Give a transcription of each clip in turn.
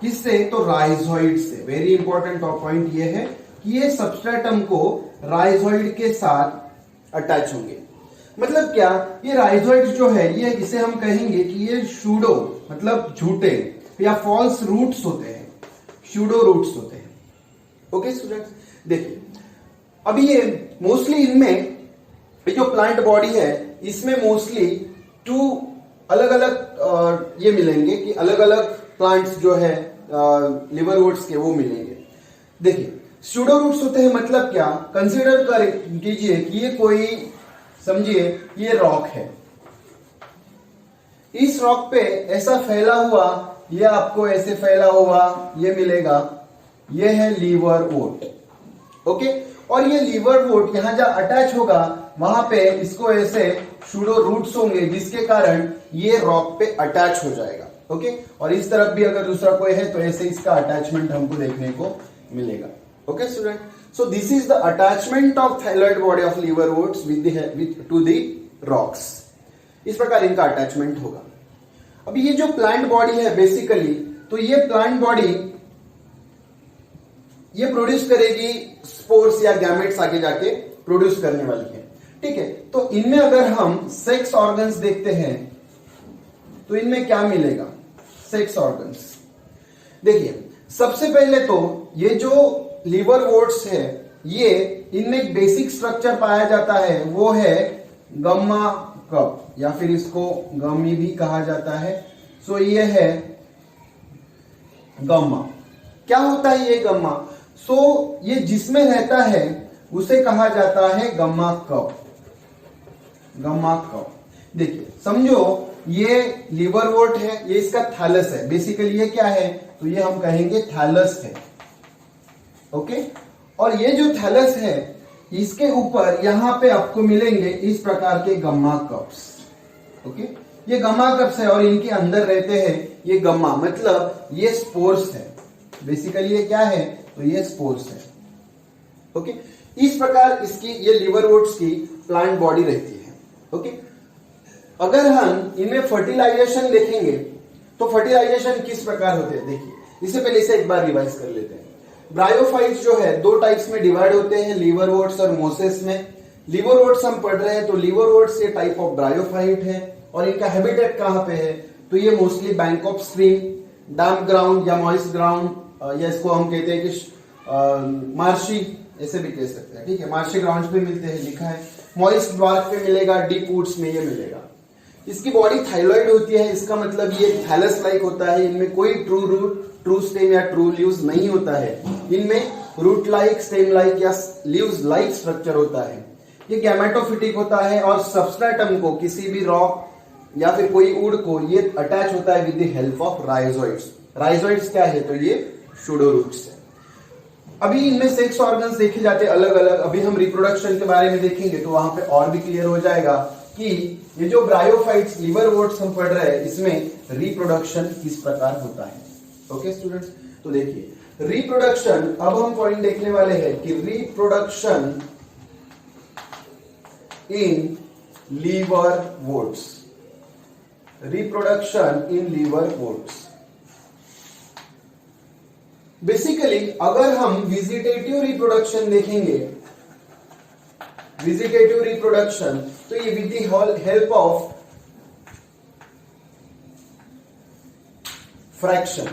किससे? तो राइजोइड से। वेरी इंपॉर्टेंट पॉइंट ये है कि ये सबस्ट्रेटम को राइजोइड के साथ अटैच होंगे। मतलब क्या? ये राइजोइड जो है ये, इसे हम कहेंगे कि ये शूडो मतलब झूठे या फॉल्स रूट्स होते हैं, शूडो रूट्स होते हैं। ओके स्टूडेंट्स, देखिए अभी ये मोस्टली इनमें ये जो प्लांट बॉडी है इसमें मोस्टली 2 अलग अलग ये मिलेंगे कि अलग अलग प्लांट्स जो है लिवर वुड्स के वो मिलेंगे। देखिए स्यूडो रूट्स होते हैं मतलब क्या? कंसीडर कर कीजिए कि ये कोई, समझिए ये रॉक है, इस रॉक पे ऐसा फैला हुआ, ये आपको ऐसे फैला हुआ ये मिलेगा, ये है लीवर वुड। ओके, और ये लीवर वुड यहां जहां अटैच होगा वहां पे इसको ऐसे शूडो रूट्स होंगे जिसके कारण ये रॉक पे अटैच हो जाएगा। ओके, और इस तरफ भी अगर दूसरा कोई है तो ऐसे इसका अटैचमेंट हमको देखने को मिलेगा। Okay student, so this is the attachment of thalloid body of liverworts with to the rocks. इस प्रकार इनका अटैचमेंट होगा। अभी ये जो प्लांट बॉडी है बेसिकली, तो ये प्लांट बॉडी ये प्रोड्यूस करेगी स्पोर्स या गैमेट्स आगे जाके प्रोड्यूस करने वाली है। ठीक है, तो इनमें अगर हम सेक्स ऑर्गन्स देखते हैं तो इनमें क्या मिलेगा? Sex organs. देखिए सबसे पहले तो ये जो लीवर वुड्स है ये, इनमें एक बेसिक स्ट्रक्चर पाया जाता है, वो है गम्मा कप या फिर इसको गमी भी कहा जाता है। सो ये है गम्मा। क्या होता है ये गम्मा? सो ये जिसमें रहता है उसे कहा जाता है गम्मा कप। गम्मा कप, देखिए समझो ये लीवर वुड है, ये इसका थैलस है। बेसिकली ये क्या है? तो ये हम कहेंगे थैलस है। ओके, और ये जो थैलस है इसके ऊपर यहां पे आपको मिलेंगे इस प्रकार के गम्मा कप्स। ओके, ये गम्मा कप्स है और इनके अंदर रहते हैं ये गम्मा, मतलब ये स्पोर्स है। बेसिकली ये क्या है? तो ये स्पोर्स है। ओके, इस प्रकार इसकी ये लीवर वुड्स की प्लांट बॉडी रहती है। ओके, अगर हम इनमें फर्टिलाइजेशन देखेंगे तो फर्टिलाइजेशन किस प्रकार होते हैं? देखिए इससे पहले इसे एक बार रिवाइज कर लेते हैं। ब्रायोफाइट्स जो है 2 टाइप्स में डिवाइड होते हैं, लीवर वुड्स और मोसेस में। लीवर वुड्स हम पढ़ रहे हैं तो लीवर वुड्स ये टाइप ऑफ ब्रायोफाइट है और इनका हैबिटेट कहां पे है? तो ये mostly bank of stream, damp ground या मॉइस्ट ग्राउंड, या इसको हम कहते हैं कि मार्शी, ऐसे भी कह सकते हैं। ठीक है, मार्शी ग्राउंड पे मिलते हैं, लिखा है। मॉइस्ट बार्क पे मिलेगा, डीप वुड्स में ये मिलेगा। इसकी बॉडी थाइलॉइड होती है, इसका मतलब ये थैलस लाइक होता है। इनमें कोई ट्रू रूट, ट्रू स्टेम या ट्रू लीव्स नहीं होता है। इनमें रूट लाइक, स्टेम लाइक या लीव्स लाइक स्ट्रक्चर होता है। ये गैमेटोफिटिक होता है और सबस्ट्रेटम को, किसी भी रॉक या फिर कोई वुड को ये अटैच होता है with the help of rhizoids. Rhizoids क्या है? तो ये शूडो रूट्स है। अभी इनमें सेक्स ऑर्गन्स देखे जाते हैं अलग अलग। अभी हम रिप्रोडक्शन के बारे में देखेंगे तो वहां पे और भी क्लियर हो जाएगा कि ये जो ब्रायोफाइट्स, लीवर वुड्स हम पढ़ रहे हैं, इसमें रिप्रोडक्शन किस प्रकार होता है। ओके स्टूडेंट्स, तो देखिए रिप्रोडक्शन, अब हम पॉइंट देखने वाले हैं कि reproduction in liverworts. Reproduction in liverworts, basically अगर हम विजिटेटिव रिप्रोडक्शन देखेंगे, विजिटेटिव रिप्रोडक्शन, तो ये with the help of fraction,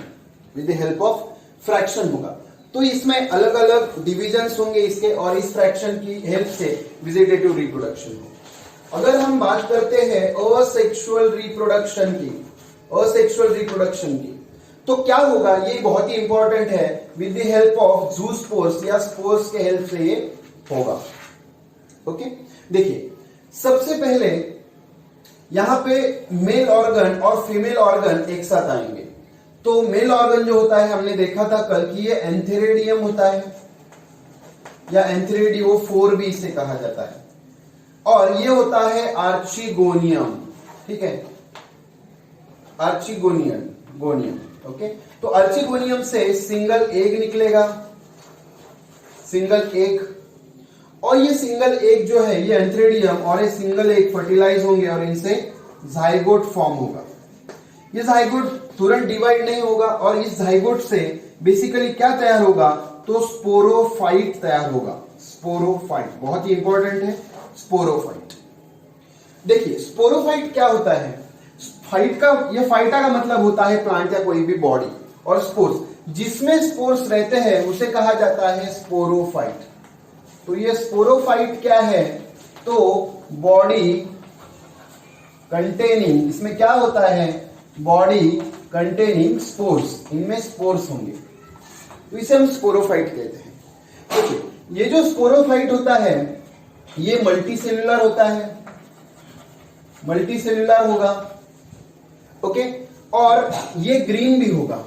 with the help of fraction होगा। तो इसमें अलग अलग डिविजन्स होंगे इसके, और इस फ्रैक्शन की हेल्प से विजिटेटिव रिप्रोडक्शन होगा। अगर हम बात करते हैं असेक्सुअल रिप्रोडक्शन की, असेक्सुअल रिप्रोडक्शन की, तो क्या होगा? ये बहुत ही इंपॉर्टेंट है। With the help of zoospores या स्पोर्स के हेल्प से ये होगा। ओके, देखिए सबसे पहले यहां पे मेल ऑर्गन और फीमेल ऑर्गन एक साथ आएंगे। तो मेल ऑर्गन जो होता है, हमने देखा था कल कि ये एंथेरेडियम होता है या एंथेरेडियोफोर भी इसे कहा जाता है, और ये होता है आर्चिगोनियम। ठीक है, आर्चिगोनियम। ओके, तो आर्चिगोनियम से सिंगल एग निकलेगा, सिंगल एग, और ये सिंगल एग जो है ये एंथ्रेडियम और ये सिंगल एग फर्टिलाइज होंगे और इनसे जाइगोट फॉर्म होगा। ये जाइगोट तुरंत डिवाइड नहीं होगा और इस जाइगोट से बेसिकली क्या तैयार होगा, तो स्पोरोफाइट तैयार होगा। स्पोरोफाइट बहुत ही इंपॉर्टेंट है, स्पोरोफाइट। देखिए स्पोरोफाइट क्या होता है, ये फाइटा का मतलब होता है प्लांट या कोई भी बॉडी, और स्पोर्स जिसमें स्पोर्स रहते हैं उसे कहा जाता है स्पोरोफाइट। तो ये स्पोरोफाइट क्या है, तो बॉडी कंटेनिंग, इसमें क्या होता है, बॉडी कंटेनिंग स्पोर्स, इनमें स्पोर्स होंगे, तो इसे हम स्पोरोफाइट कहते हैं। देखिए ये जो स्पोरोफाइट होता है ये मल्टीसेल्युलर होता है, मल्टीसेल्युलर होगा, ओके, और ये ग्रीन भी होगा,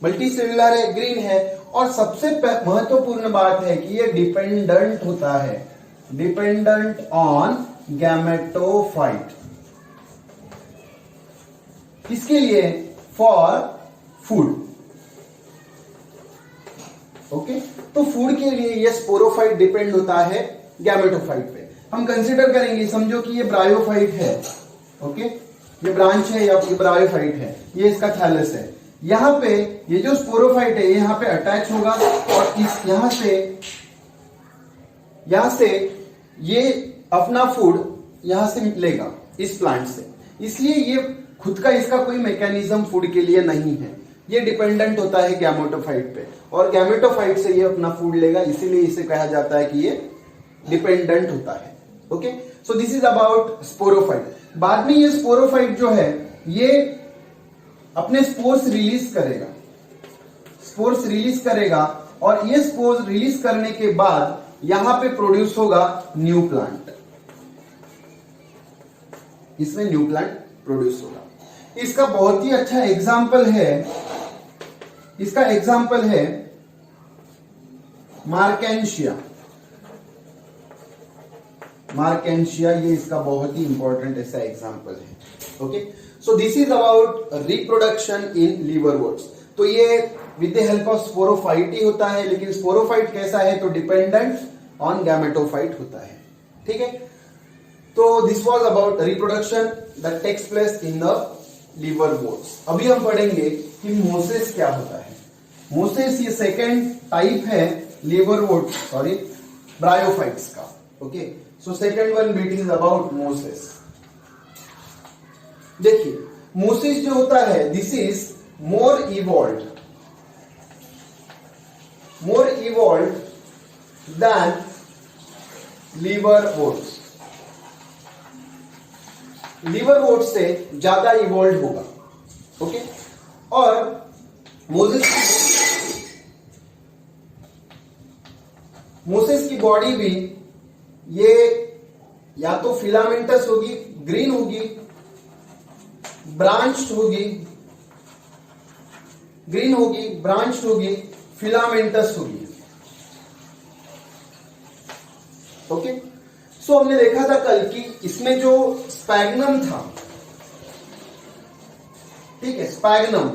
मल्टीसेल्युलर है, ग्रीन है, और सबसे महत्वपूर्ण बात है कि ये डिपेंडेंट होता है, डिपेंडेंट ऑन गैमेटोफाइट। किसके लिए, फॉर फूड, ओके। तो फूड के लिए ये स्पोरोफाइट डिपेंड होता है गैमेटोफाइट पे। हम कंसीडर करेंगे, समझो कि ये ब्रायोफाइट है, ओके, ये ब्रांच है या ये ब्रायोफाइट है, ये इसका थैलस है। यहां पे ये जो स्पोरोफाइट है यहां पे अटैच होगा और इस यहां से ये अपना फूड यहां से लेगा इस प्लांट से, इसलिए ये खुद का इसका कोई मैकेनिज्म फूड के लिए नहीं है, ये डिपेंडेंट होता है गैमेटोफाइट पे, और गैमेटोफाइट से ये अपना फूड लेगा, इसीलिए इसे कहा जाता है कि ये डिपेंडेंट होता है, okay. So this is about sporophyte. बाद में ये स्पोरोफाइट जो है ये अपने स्पोर्स रिलीज करेगा, स्पोर्स रिलीज करेगा, और ये स्पोर्स रिलीज करने के बाद यहां पे प्रोड्यूस होगा न्यू प्लांट, इसमें न्यू प्लांट प्रोड्यूस होगा। इसका बहुत ही अच्छा एग्जाम्पल है, इसका एग्जाम्पल है मार्केंशिया। मार्केंशिया ये इसका बहुत ही इंपॉर्टेंट ऐसा एग्जाम्पल है, okay. So this is about reproduction in liverworts. तो ये with the help of sporophyte ही होता है, लेकिन स्पोरोफाइट कैसा है, तो डिपेंडेंट ऑन गैमेटोफाइट होता है, ठीक है। तो this was about reproduction that takes place in the liverworts. अभी हम पढ़ेंगे कि मोसेस क्या होता है। मोसेस ये सेकेंड टाइप है लीवरवुड, सॉरी, ब्रायोफाइट्स का, okay. So second one bit is about mosses. देखिए मोसेस जो होता है this is more evolved than liverworts. Liverwort से ज्यादा इवॉल्व होगा, ओके। और मोसेस की बॉडी भी ये या तो फिलामेंटस होगी, ग्रीन होगी, ब्रांच्ड होगी, ग्रीन होगी, ब्रांच्ड होगी, फिलामेंटस होगी, ओके। सो हमने देखा था कल कि इसमें जो स्पैग्नम था, ठीक है, स्पैग्नम,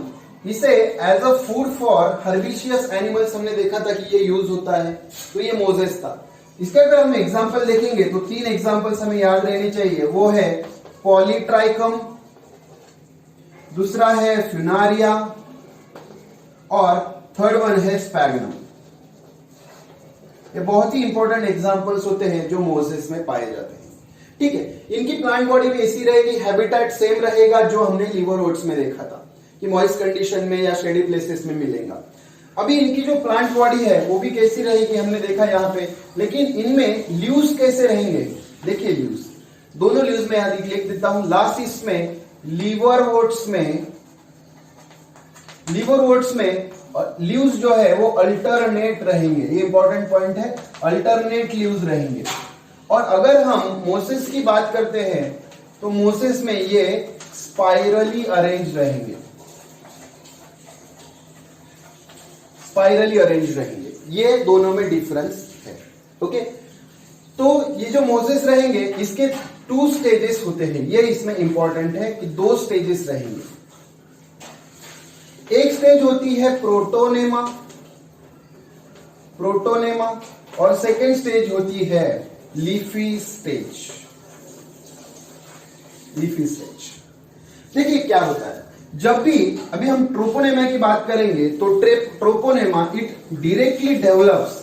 इसे as a food for herbaceous animals हमने देखा था कि ये यूज होता है, तो ये मोजेस था। इसके अगर हम एग्जांपल देखेंगे तो 3 एग्जांपल्स हमें याद रहनी चाहिए, वो है पॉलीट्राइकम, दूसरा है फ्यूनारिया, और थर्ड वन है स्पैग्नम। ये बहुत ही इंपॉर्टेंट एग्जांपल्स होते हैं जो मोजेस में पाए जाते हैं, ठीक है। इनकी प्लांट बॉडी भी ऐसी रहेगी, हैबिटेट सेम रहेगा जो हमने लीवरवुड्स में देखा था कि मॉइस्ट कंडीशन में या शेडी प्लेसेस में मिलेगा। अभी इनकी जो प्लांट बॉडी है वो भी कैसी रहेगी हमने देखा यहाँ पे, लेकिन इनमें ल्यूज कैसे रहेंगे, देखिए ल्यूज, दोनों ल्यूज में यहां लिख देता हूं। लास्ट इसमें लीवरवुड्स में ल्यूज जो है वो अल्टरनेट रहेंगे, ये इंपॉर्टेंट पॉइंट है, अल्टरनेट ल्यूज रहेंगे। और अगर हम मोसेस की बात करते हैं तो मोसेस में ये स्पाइरली अरेंज रहेंगे, स्पाइरली अरेंज रहेंगे, ये दोनों में डिफरेंस है, ओके। तो ये जो मोसेस रहेंगे इसके 2 स्टेजेस होते हैं, ये इसमें इंपॉर्टेंट है कि 2 स्टेजेस रहेंगे। एक स्टेज होती है प्रोटोनेमा, और सेकेंड स्टेज होती है लीफी स्टेज। देखिए क्या होता है, जब भी अभी हम ट्रोपोनेमा की बात करेंगे तो ट्रोपोनेमा इट डायरेक्टली डेवलप्स,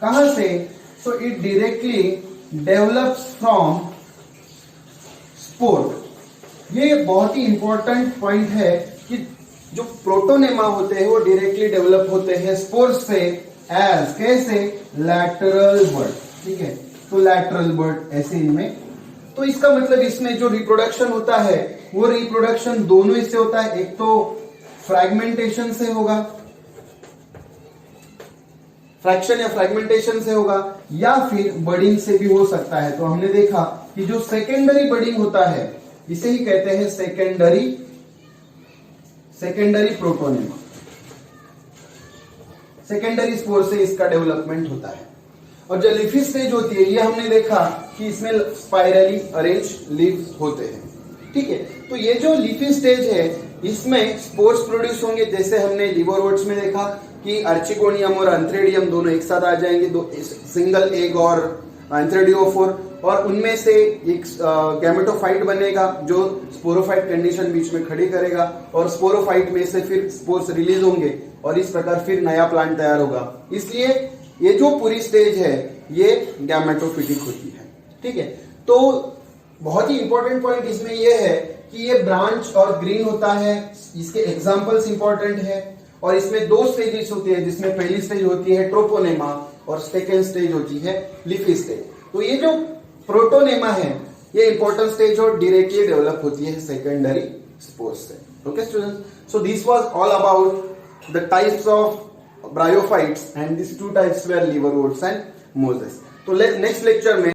कहां से, so it directly develops from spore. ये बहुत ही इंपॉर्टेंट पॉइंट है कि जो प्रोटोनेमा होते हैं वो डायरेक्टली डेवलप होते हैं स्पोर से, एज कैसे, लैटरल बर्ड, ठीक है, तो लैटरल बर्ड ऐसे इनमें। तो इसका मतलब इसमें जो रिप्रोडक्शन होता है वो रिप्रोडक्शन दोनों इससे होता है, एक तो फ्रैगमेंटेशन से होगा, फ्रैक्शन या फ्रैगमेंटेशन से होगा, या फिर बडिंग से भी हो सकता है। तो हमने देखा कि जो सेकेंडरी बडिंग होता है इसे ही कहते हैं सेकेंडरी प्रोटोनेमा, सेकेंडरी स्पोर से इसका डेवलपमेंट होता है। और जो लीफी स्टेज होती है ये हमने देखा कि इसमें स्पाइरली अरेंज लीव्स होते हैं, ठीक है। तो ये जो लीफी स्टेज है इसमें स्पोर्स प्रोड्यूस होंगे, जैसे हमने लिवरवुड्स में देखा कि आर्चिगोनियम और एंथ्रेडियम दोनों एक साथ आ जाएंगे, दो सिंगल एग और एंथ्रेडियोफोर, और उनमें से एक गैमेटोफाइट बनेगा जो स्पोरोफाइट कंडीशन बीच में खड़ी करेगा, और स्पोरोफाइट में से फिर स्पोर्स रिलीज होंगे और इस प्रकार फिर नया प्लांट तैयार होगा। इसलिए ये जो पूरी स्टेज है ये गैमेटोफिटिक होती है, ठीक है। तो बहुत ही इंपॉर्टेंट पॉइंट इसमें यह है कि ये ब्रांच और ग्रीन होता है, इसके एग्जांपल्स इंपॉर्टेंट है, और इसमें दो स्टेजेस होती है, जिसमें पहली स्टेज होती है ट्रोपोनेमा और सेकेंड स्टेज होती है लीफी स्टेज। तो ये जो प्रोटोनेमा है ये इंपॉर्टेंट स्टेज और डायरेक्टली डेवलप होती है सेकेंडरी स्पोर्स से। Okay students, so this was all about the types of bryophytes, and these two types were liverworts and mosses। तो नेक्स्ट लेक्चर में